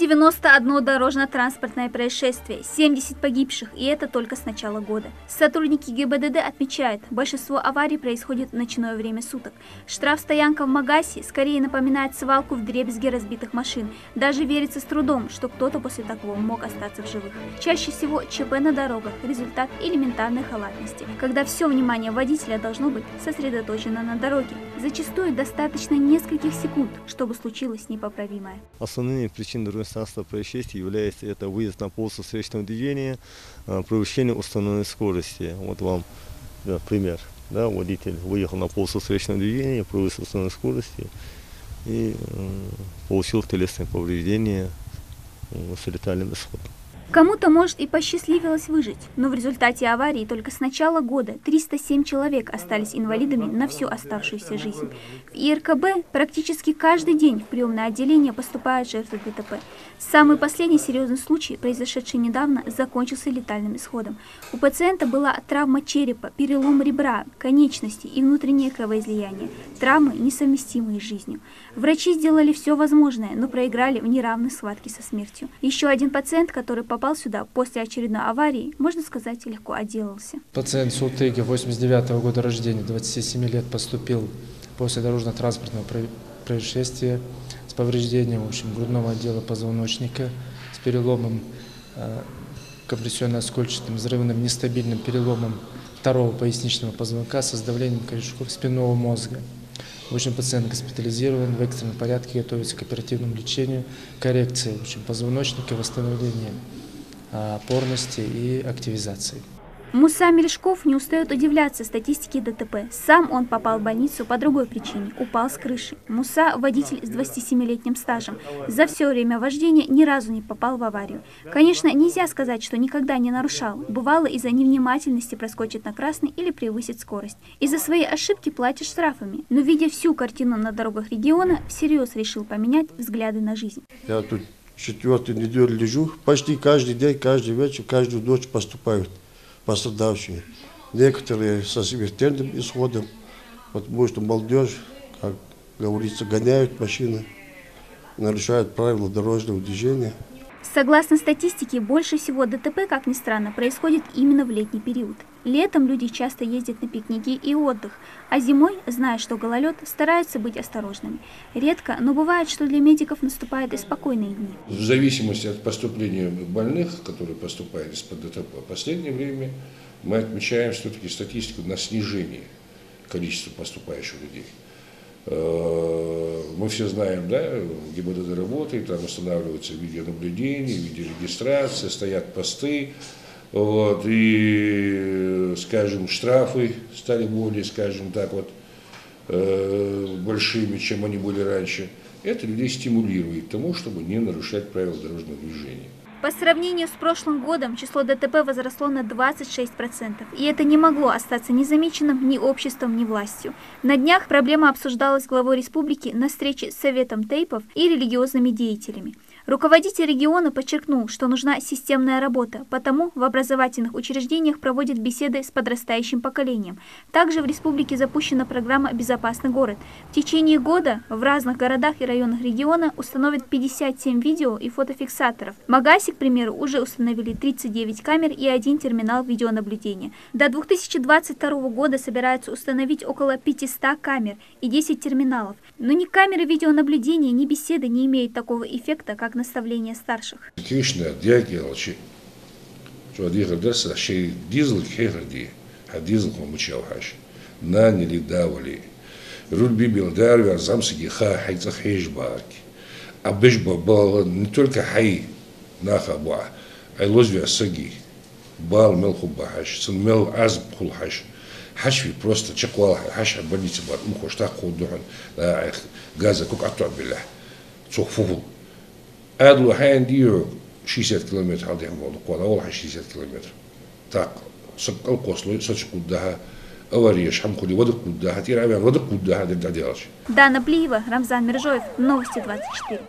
191 дорожно-транспортное происшествие, 70 погибших, и это только с начала года. Сотрудники ГИБДД отмечают, большинство аварий происходит в ночное время суток. Штрафстоянка в Магасе скорее напоминает свалку вдребезги разбитых машин. Даже верится с трудом, что кто-то после такого мог остаться в живых. Чаще всего ЧП на дорогах – результат элементарной халатности, когда все внимание водителя должно быть сосредоточено на дороге. Зачастую достаточно нескольких секунд, чтобы случилось непоправимое. Основными причинами дорожно-транспортных происшествий является это выезд на полосу встречного движения, превышение установленной скорости. Вот вам пример. Да, водитель выехал на полосу встречного движения, превысил установленной скорости и получил телесные повреждения с летальным исходом. Кому-то, может, и посчастливилось выжить, но в результате аварии только с начала года 307 человек остались инвалидами на всю оставшуюся жизнь. В ИРКБ практически каждый день в приемное отделение поступают жертвы ДТП. Самый последний серьезный случай, произошедший недавно, закончился летальным исходом. У пациента была травма черепа, перелом ребра, конечности и внутреннее кровоизлияние. Травмы, несовместимые с жизнью. Врачи сделали все возможное, но проиграли в неравной схватке со смертью. Еще один пациент, который попал сюда после очередной аварии, можно сказать, легко отделался. Пациент Султыги, 89-го года рождения, 27 лет, поступил после дорожно-транспортного происшествия с повреждением, в общем, грудного отдела позвоночника, с переломом компрессионно-оскольчатым, взрывным, нестабильным переломом второго поясничного позвонка с давлением корешков спинного мозга. В общем, пациент госпитализирован, в экстренном порядке готовится к оперативному лечению, коррекции, в общем, позвоночника, восстановления опорности и активизации. Муса Мелешков не устает удивляться статистике ДТП. Сам он попал в больницу по другой причине – упал с крыши. Муса – водитель с 27-летним стажем. За все время вождения ни разу не попал в аварию. Конечно, нельзя сказать, что никогда не нарушал. Бывало, из-за невнимательности проскочит на красный или превысит скорость. Из-за своей ошибки платишь штрафами. Но, видя всю картину на дорогах региона, всерьез решил поменять взгляды на жизнь. Я тут 4-ю неделю лежу. Почти каждый день, каждый вечер, каждую ночь поступают пострадавшие. Некоторые со смертельным исходом, потому что молодежь, как говорится, гоняют машины, нарушают правила дорожного движения. Согласно статистике, больше всего ДТП, как ни странно, происходит именно в летний период. Летом люди часто ездят на пикники и отдых, а зимой, зная, что гололед, стараются быть осторожными. Редко, но бывает, что для медиков наступают и спокойные дни. В зависимости от поступления больных, которые поступают из-под ДТП, в последнее время мы отмечаем все-таки статистику на снижение количества поступающих людей. Мы все знаем, да, ГИБДД работает, там устанавливается видеонаблюдение, видеорегистрация, стоят посты, вот, и, скажем, штрафы стали более, скажем так, вот, большими, чем они были раньше. Это людей стимулирует к тому, чтобы не нарушать правила дорожного движения. По сравнению с прошлым годом число ДТП возросло на 26%, и это не могло остаться незамеченным ни обществом, ни властью. На днях проблема обсуждалась главой республики на встрече с Советом Тейпов и религиозными деятелями. Руководитель региона подчеркнул, что нужна системная работа, потому в образовательных учреждениях проводят беседы с подрастающим поколением. Также в республике запущена программа «Безопасный город». В течение года в разных городах и районах региона установят 57 видео и фотофиксаторов. В Магасе, к примеру, уже установили 39 камер и 1 терминал видеонаблюдения. До 2022 года собираются установить около 500 камер и 10 терминалов. Но ни камеры видеонаблюдения, ни беседы не имеют такого эффекта, как наставления старших. Хашви просто чеквал, хаша больница бар, мухоштах ходухан, газа кук атуабилля, цохфуфу. Адлу хайндио 60 километров, алдихан волну куала, олха 60 километров. Так, сокал кослу, сочку куддаха, авария, шамкули, водок куддаха, тиравян, водок куддаха, дядялч. Дана Плиева, Рамзан Мержоев, Новости 24.